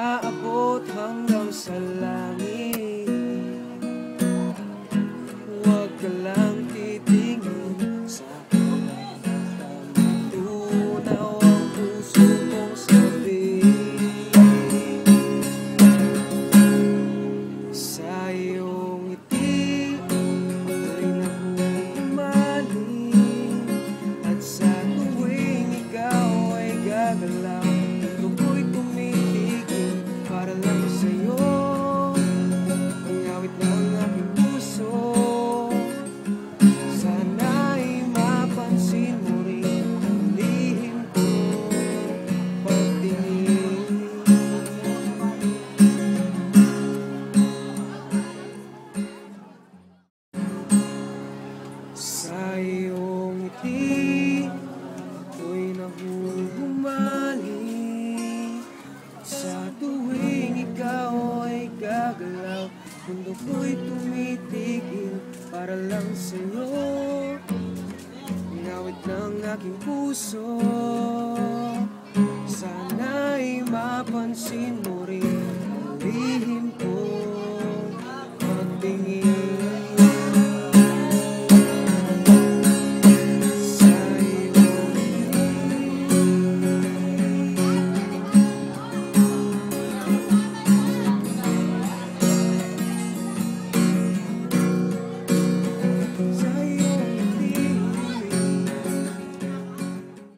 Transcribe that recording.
Aabot hanggang sa langit. Huwag ka lang titingin sa akin, matunaw ang puso kong sabihin. Sa iyong ngiti ako'y nahumaling, at sa tuwing ikaw ay gagalaw, ako'y tumitigil para lang sa'yo. Ang awit ng aking puso, sana'y mapansin mo rin ang lihim kong pagtingin. Sa iyong ngiti ako'y nahuhumaling, sa tuwing ikaw ay gagalaw, mundo ko'y tumitigil para lang sa'yo. Ang awit ng aking puso, sana'y mapansin mo rin